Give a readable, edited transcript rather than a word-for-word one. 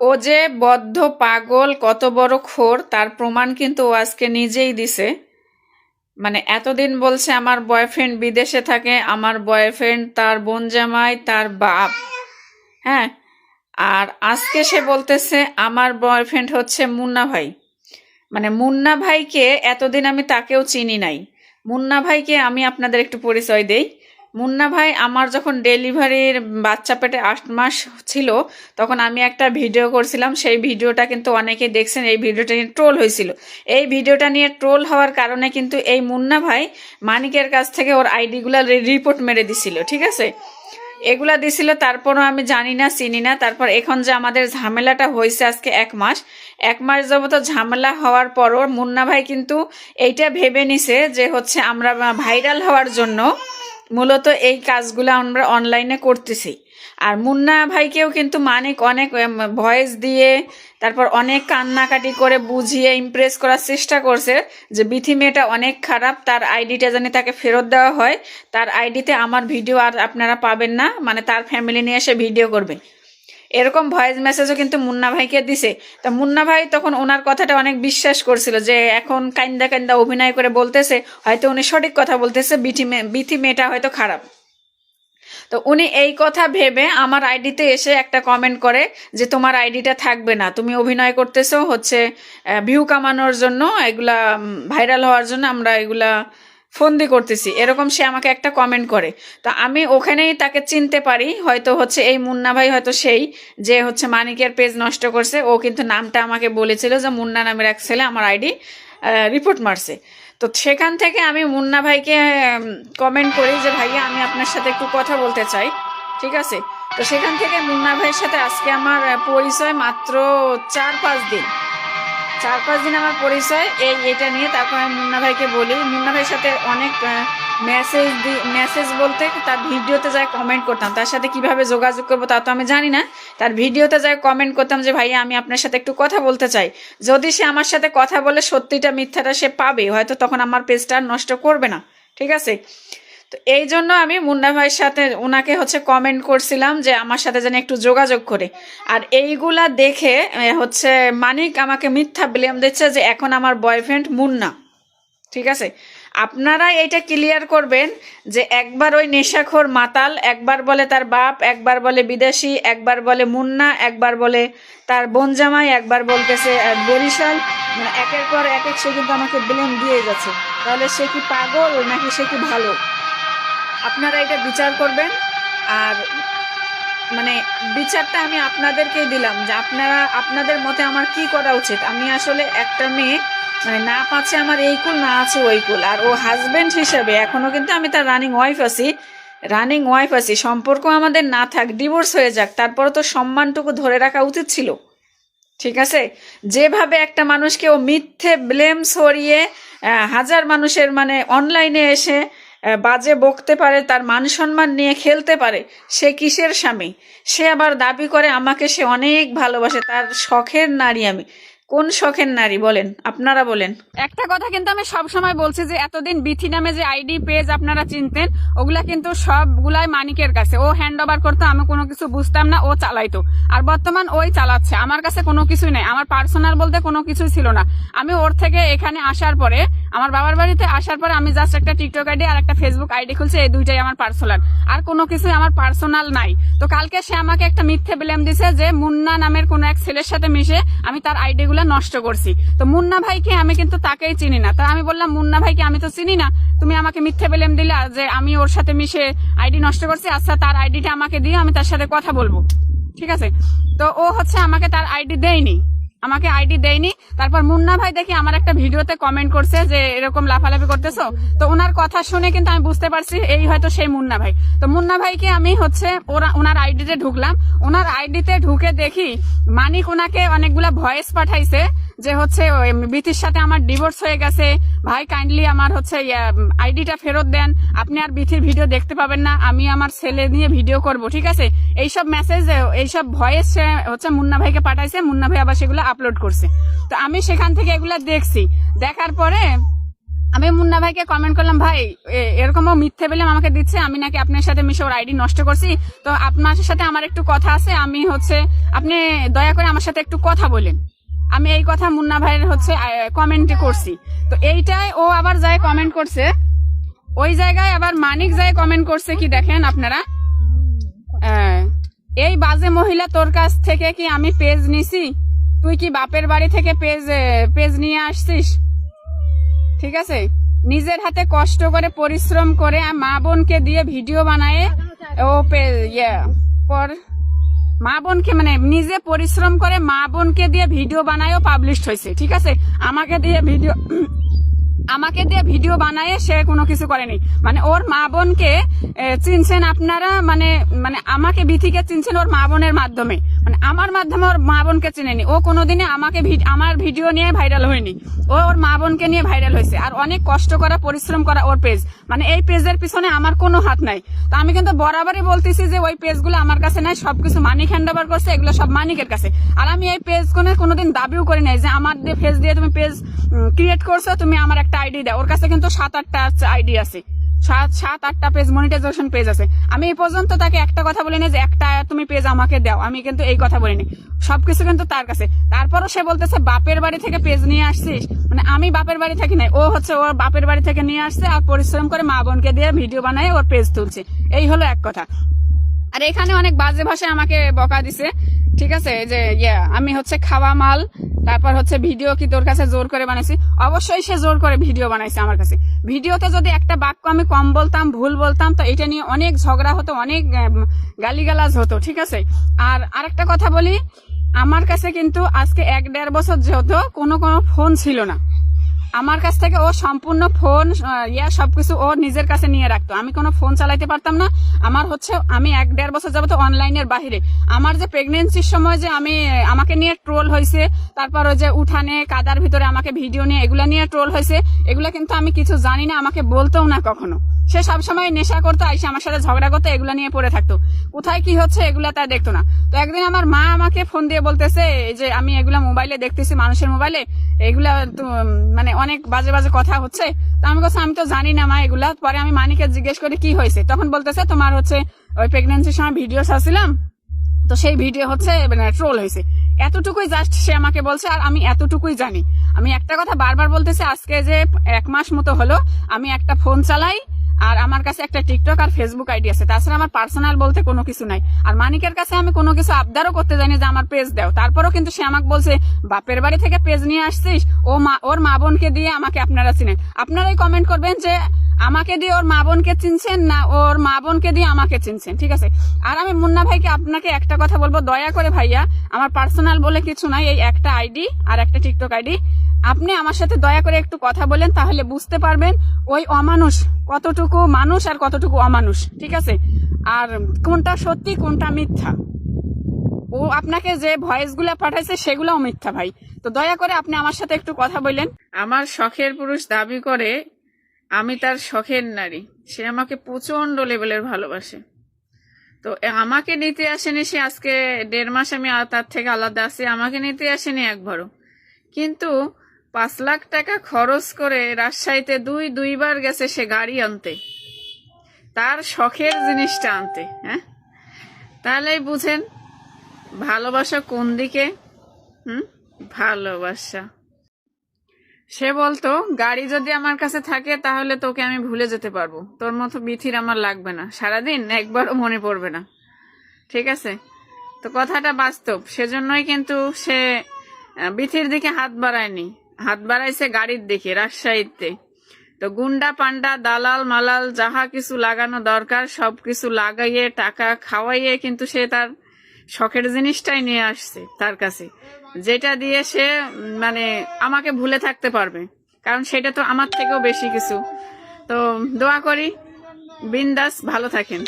ও যে বদ্ধ পাগল, কত বড় খোর, তার প্রমাণ কিন্তু ও আজকে নিজেই দিছে। মানে এতদিন বলছে আমার বয়ফ্রেন্ড বিদেশে থাকে, আমার বয়ফ্রেন্ড তার বোন জামাই, তার বাপ। হ্যাঁ, আর আজকে সে বলতেছে আমার বয়ফ্রেন্ড হচ্ছে মুন্না ভাই। মানে মুন্না ভাইকে এতদিন আমি তাকেও চিনি নাই। মুন্না ভাইকে আমি আপনাদের একটু পরিচয় দেই। মুন্না ভাই আমার যখন ডেলিভারির বাচ্চা পেটে 8 মাস ছিল, তখন আমি একটা ভিডিও করছিলাম। সেই ভিডিওটা কিন্তু অনেকে দেখছেন। এই ভিডিওটা নিয়ে ট্রোল হয়েছিল। এই ভিডিওটা নিয়ে ট্রোল হওয়ার কারণে কিন্তু এই মুন্না ভাই মানিকের কাছ থেকে ওর আইডিগুলা রিপোর্ট মেরে দিছিল, ঠিক আছে? এগুলা দিছিল, তারপরও আমি জানি না, চিনি না। তারপর এখন যে আমাদের ঝামেলাটা হয়েছে আজকে 1 মাস, 1 মাস যাবত ঝামেলা হওয়ার পরও মুন্না ভাই কিন্তু এইটা ভেবে নিছে যে হচ্ছে আমরা ভাইরাল হওয়ার জন্য মূলত এই কাজগুলো আমরা অনলাইনে করতেছি। আর মুন্না ভাইকেও কিন্তু মানিক অনেক ভয়েস দিয়ে, তারপর অনেক কান্নাকাটি করে বুঝিয়ে ইমপ্রেস করার চেষ্টা করছে যে বিথি মেয়েটা অনেক খারাপ, তার আইডিটা জানি তাকে ফেরত দেওয়া হয়, তার আইডিতে আমার ভিডিও আর আপনারা পাবেন না, মানে তার ফ্যামিলি নিয়ে এসে ভিডিও করবে। এরকম ভয়েস মেসেজও কিন্তু মুন্না ভাইকে দিছে। তা মুন্না ভাই তখন ওনার কথাটা অনেক বিশ্বাস করছিল যে এখন কান্দা কান্দা অভিনয় করে বলতেছে হয়তো উনি সঠিক কথা বলতেছে, বিথি মেয়েটা হয়তো খারাপ। তো উনি এই কথা ভেবে আমার আইডিতে এসে একটা কমেন্ট করে যে তোমার আইডিটা থাকবে না, তুমি অভিনয় করতেছো হচ্ছে ভিউ কামানোর জন্য, এগুলা ভাইরাল হওয়ার জন্য আমরা এগুলা ফন্দি করতেছি, এরকম সে আমাকে একটা কমেন্ট করে। তো আমি ওখানেই তাকে চিনতে পারি, হয়তো হচ্ছে এই মুন্না ভাই হয়তো সেই যে হচ্ছে মানিকের পেজ নষ্ট করছে। ও কিন্তু নামটা আমাকে বলেছিল যে মুন্না নামের এক ছেলে আমার আইডি রিপোর্ট মারছে। তো সেখান থেকে আমি মুন্না ভাইকে কমেন্ট করি যে ভাইয়া আমি আপনার সাথে একটু কথা বলতে চাই, ঠিক আছে? তো সেখান থেকে মুন্না ভাইয়ের সাথে আজকে আমার পরিচয় মাত্র 4-5 দিন, 4-5 দিন আমার পরিচয় এটা নিয়ে। তারপর আমি মুন্না ভাইকে বলি, মুন্না ভাইয়ের সাথে অনেক মেসেজ বলতে তার ভিডিওতে যায় কমেন্ট করতাম। তার সাথে কিভাবে যোগাযোগ করবো তা তো আমি জানি না। তার ভিডিওতে যায় কমেন্ট করতাম যে ভাইয়া আমি আপনার সাথে একটু কথা বলতে চাই। যদি সে আমার সাথে কথা বলে সত্যিটা মিথ্যাটা সে পাবে, হয়তো তখন আমার পেজটা নষ্ট করবে না, ঠিক আছে? তো এই জন্য আমি মুন্না ভাইয়ের সাথে ওনাকে হচ্ছে কমেন্ট করছিলাম যে আমার সাথে যেন একটু যোগাযোগ করে। আর এইগুলা দেখে হচ্ছে মানিক আমাকে মিথ্যা ব্লেম দিচ্ছে যে এখন আমার বয়ফ্রেন্ড মুন্না, ঠিক আছে? আপনারা এইটা ক্লিয়ার করবেন যে একবার ওই নেশাখোর মাতাল, একবার বলে তার বাপ, একবার বলে বিদেশি, একবার বলে মুন্না, একবার বলে তার বোন জামাই, একবার বলতেছে বরিশাল, মানে একের পর এক সে কিন্তু আমাকে ব্লেম দিয়ে যাচ্ছে। তাহলে সে কি পাগল নাকি সে কি ভালো? আপনারা এটা বিচার করবেন। আর মানে বিচারটা আমি আপনাদেরকেই দিলাম যে আপনারা আপনাদের মতে আমার কি করা উচিত। আমি আসলে একটা মেয়ে, মানে না পাচ্ছে আমার এই কুল না আছে ওই কুল। আর ও হাজবেন্ড হিসেবে এখনো কিন্তু আমি তার রানিং ওয়াইফ আছি। সম্পর্ক আমাদের না থাক, ডিভোর্স হয়ে যাক, তারপরে তো সম্মানটুকু ধরে রাখা উচিত ছিল, ঠিক আছে? যেভাবে একটা মানুষকে ও মিথ্যে ব্লেম সরিয়ে হাজার মানুষের মানে অনলাইনে এসে বাজে বকতে পারে, তার মান সম্মান নিয়ে খেলতে পারে, সে কিসের স্বামী? সে আবার দাবি করে আমাকে সে অনেক ভালোবাসে, তার শখের নারী আমি। কোন শখের নারী বলেন, আপনারা বলেন। একটা কথা কিন্তু আমি সব সময় বলছি যে এতদিন বিথি নামে যে আইডি পেজ আপনারা চিনতেন, ওগুলা কিন্তু সবগুলাই মানিকের কাছে। ও হ্যান্ড ওভার করতো, আমি কোনো কিছু বুঝতাম না, ও চালাইতো। আর বর্তমান ওই চালাচ্ছে, আমার কাছে কোনো কিছুই নেই, আমার পার্সোনাল বলতে কোনো কিছুই ছিল না। আমি ওর থেকে এখানে আসার পরে, আমার বাবার বাড়িতে আসার পরে আমি জাস্ট একটা টিকটক আইডি আর একটা ফেসবুক আইডি খুলছি, এই দুইটাই আমার পার্সোনাল, আর কোনো কিছুই আমার পার্সোনাল নাই। তো কালকে সে আমাকে একটা মিথ্যে ব্লেম দিছে যে মুন্না নামের কোনো এক ছেলের সাথে মিশে আমি তার আইডি গুলা নষ্ট করছি। তো মুন্না ভাইকে আমি কিন্তু তাকেই চিনি না। তা আমি বললাম মুন্না ভাইকে আমি তো চিনি না, তুমি আমাকে মিথ্যে ব্লেম দিলে যে আমি ওর সাথে মিশে আইডি নষ্ট করছি, আচ্ছা তার আইডিটা আমাকে দিয়ে আমি তার সাথে কথা বলবো, ঠিক আছে? তো ও হচ্ছে আমাকে তার আইডি দেয়নি। তারপর মুন্না ভাই দেখি আমার একটা ভিডিওতে কমেন্ট করছে যে এরকম লাফালাফি করতেছো। তো ওনার কথা শুনে কিন্তু আমি বুঝতে পারছি এই হয়তো সেই মুন্না ভাই। তো মুন্না ভাইকে আমি হচ্ছে ওনার আইডিতে ঢুকলাম। ওনার আইডিতে ঢুকে দেখি মানিক ওনাকে অনেকগুলা ভয়েস পাঠাইছে যে হচ্ছে বিথির সাথে আমার ডিভোর্স হয়ে গেছে, ভাই কাইন্ডলি আমার হচ্ছে আইডিটা ফেরত দেন, আপনি আর বিথির ভিডিও দেখতে পাবেন না, আমি আমার ছেলে নিয়ে ভিডিও করব, ঠিক আছে? এইসব মেসেজ, এইসব ভয়েস হচ্ছে মুন্না ভাইকে পাঠাইছে। মুন্না ভাই আবার সেগুলো আপলোড করছে। তো আমি সেখান থেকে এগুলা দেখছি। দেখার পরে আমি মুন্না ভাইকে কমেন্ট করলাম, ভাই এরকমও মিথ্যে বলে আমাকে দিচ্ছে, আমি নাকি আপনার সাথে মিশে ওর আইডি নষ্ট করছি, তো আপনার সাথে আমার একটু কথা আছে, আমি হচ্ছে আপনি দয়া করে আমার সাথে একটু কথা বলেন। আমি এই কথা মুন্না ভাইয়ের হচ্ছে কমেন্টে করছি। তো এইটাই ও আবার যায় কমেন্ট করছে, ওই জায়গায় আবার মানিক যায় কমেন্ট করছে কি দেখেন আপনারা, এই বাজে মহিলা তোর কাছ থেকে কি আমি পেজ নিছি, তুই কি বাপের বাড়ি থেকে পেজ নিয়ে আসছিস? ঠিক আছে, নিজের হাতে কষ্ট করে পরিশ্রম করে মা বোনকে দিয়ে ভিডিও বানায় ও পর মা বোনকে মানে নিজে পরিশ্রম করে মা বোনকে দিয়ে ভিডিও বানায়ও পাবলিশ হয়েছে। ঠিক আছে, আমাকে দিয়ে ভিডিও বানায় সে কোনো কিছু করেনি। মানে ওর মা বোনকে চিনছেন আপনারা, মানে মানে আমাকে বিথিকে চিনছেন ওর মা বোনের মাধ্যমে, মানে আমার মাধ্যমে ওর মা বোনকে চিনেনি। ও কোনোদিনে আমার ভিডিও নিয়ে ভাইরাল হয়নি, ও ওর মা বোনকে নিয়ে ভাইরাল হয়েছে। আর অনেক কষ্ট করা পরিশ্রম করা ওর পেজ, মানে এই পেজের পিছনে আমার কোনো হাত নাই। তো আমি কিন্তু বরাবরই বলতেছি যে ওই পেজগুলো আমার কাছে নাই, সবকিছু মানিক হ্যান্ড ওভার করছে, এগুলো সব মানিকের কাছে। আর আমি এই পেজ কোনোদিন দাবিও করি নাই যে আমার পেজ দিয়ে তুমি পেজ ক্রিয়েট করছো, তুমি আমার একটা আইডি দাও। ওর কাছে কিন্তু 7-8টা আইডি আছে, 7-8টা পেজ মনিটাইজেশন পেজ আছে। আমি এই পর্যন্ত তাকে একটা কথা বলিনি যে একটা তুমি পেজ আমাকে দাও, আমি কিন্তু এই কথা বলিনি, সবকিছু কিন্তু তার কাছে। তারপরও সে বলতেছে বাপের বাড়ি থেকে পেজ নিয়ে আসছিস, মানে আমি বাপের বাড়ি থাকি নাই, ও হচ্ছে ওর বাপের বাড়ি থেকে নিয়ে আসছে আর পরিশ্রম করে মা বোনকে দিয়ে ভিডিও বানায় ওর পেজ তুলছে। এই হলো এক কথা। আর এখানে অনেক বাজে ভাষায় আমাকে বকা দিছে। ঠিক আছে, যে আমি হচ্ছে খাওয়া মাল, তারপর হচ্ছে ভিডিও কি তোর কাছে জোর করে বানাইছি। অবশ্যই সে জোর করে ভিডিও বানাইছে আমার কাছে। ভিডিওতে যদি একটা বাক্য আমি কম বলতাম, ভুল বলতাম, তো এটা নিয়ে অনেক ঝগড়া হতো, অনেক গালিগালাজ হতো। ঠিক আছে, আর আরেকটা কথা বলি, আমার কাছে কিন্তু আজকে 1-1.5 বছর যেহেতু কোনো ফোন ছিল না আমার কাছ থেকে, ও সম্পূর্ণ ফোন সবকিছু ও নিজের কাছে নিয়ে রাখতো। আমি কোনো ফোন চালাইতে পারতাম না। আমার হচ্ছে আমি 1-1.5 বছর যাবত অনলাইনের বাহিরে। আমার যে প্রেগনেন্সির সময় যে আমাকে নিয়ে ট্রোল হয়েছে, তারপর ওই যে উঠানে কাদার ভিতরে আমাকে ভিডিও নিয়ে এগুলা নিয়ে ট্রোল হয়েছে, এগুলা কিন্তু আমি কিছু জানি না, আমাকে বলতেও না কখনো। সে সবসময় নেশা করতো, আইসে আমার সাথে ঝগড়া করতো, এগুলা নিয়ে পড়ে থাকতো, কোথায় কি হচ্ছে এগুলা তাই দেখতো না। তো একদিন আমার মা আমাকে ফোন দিয়ে বলতেছে যে আমি এগুলা মোবাইলে দেখতেছি, মানুষের মোবাইলে এগুলা মানে অনেক বাজে বাজে কথা হচ্ছে। তো আমি বলছি আমি তো জানি না মা এগুলা। পরে আমি মানিকে জিজ্ঞেস করি কি হয়েছে, তখন বলতেছে তোমার হচ্ছে ওই প্রেগনেন্সির সময় ভিডিও ছাড়ছিলাম, তো সেই ভিডিও হচ্ছে মানে ট্রোল হয়েছে। এতটুকুই জাস্ট সে আমাকে বলছে, আর আমি এতটুকুই জানি। আমি একটা কথা বারবার বলতেছি, আজকে যে 1 মাস মতো হলো আমি একটা ফোন চালাই, আর আমার কাছে একটা টিকটক আর ফেসবুক আইডি আছে, তাছাড়া আমার পার্সোনাল বলতে কোনো কিছু নাই। আর মানিকের কাছে আমি কোনো কিছু আবদারও করতে জানি যে আমার পেজ দাও, তারপরও কিন্তু সে আমাকে বলছে বাপের বাড়ি থেকে পেজ নিয়ে আসছিস, ওর মা বোনকে দিয়ে আমাকে আপনারা চিনেন। আপনারাই কমেন্ট করবেন যে আমাকে দিয়ে ওর মা বোনকে চিনছেন না ওর মা বোনকে দিয়ে আমাকে চিনছেন। ঠিক আছে, আর আমি মুন্না ভাইকে আপনাকে একটা কথা বলবো, দয়া করে ভাইয়া, আমার পার্সোনাল বলে কিছু নাই, এই একটা আইডি আর একটা টিকটক আইডি, আপনি আমার সাথে দয়া করে একটু কথা বলেন, তাহলে বুঝতে পারবেন ওই অমানুষ কতটুকু মানুষ আর কতটুকু অমানুষ। ঠিক আছে, আর কোনটা সত্যি কোনটা মিথ্যা, ও আপনাকে যে ভয়েস গুলা পাঠাইছে সেগুলাও মিথ্যা ভাই। তো দয়া করে আপনি আমার সাথে একটু কথা বলেন। আমার শখের পুরুষ দাবি করে আমি তার শখের নারী, সে আমাকে প্রচন্ড লেভেলের ভালোবাসে। তো আমাকে নিতে আসেনি সে, আজকে 1.5 মাস আমি তার থেকে আলাদা আছি, আমাকে নিতে আসেনি একবারও। কিন্তু 5 লাখ টাকা খরচ করে রাজশাহীতে দুইবার গেছে সে গাড়ি আনতে, তার শখের জিনিসটা আনতে। হ্যাঁ, তাহলেই বুঝেন ভালোবাসা কোন দিকে। ভালোবাসা। সে বলতো গাড়ি যদি আমার কাছে থাকে তাহলে তোকে আমি ভুলে যেতে পারবো, তোর মতো বিথির আমার লাগবে না, সারাদিন একবারও মনে পড়বে না। ঠিক আছে, তো কথাটা বাস্তব। সেজন্যই কিন্তু সে বিথির দিকে হাত বাড়ায়নি, হাত বাড়াইছে গাড়ির দিকে রাজশাহীতে। তো গুন্ডা পান্ডা দালাল মালাল যাহা কিছু লাগানো দরকার সবকিছু লাগাইয়ে টাকা খাওয়াইয়ে কিন্তু সে তার শখের জিনিসটাই নিয়ে আসছে তার কাছে, যেটা দিয়ে সে মানে আমাকে ভুলে থাকতে পারবে, কারণ সেটা তো আমার থেকেও বেশি কিছু। তো দোয়া করি বিন্দাস ভালো থাকেন।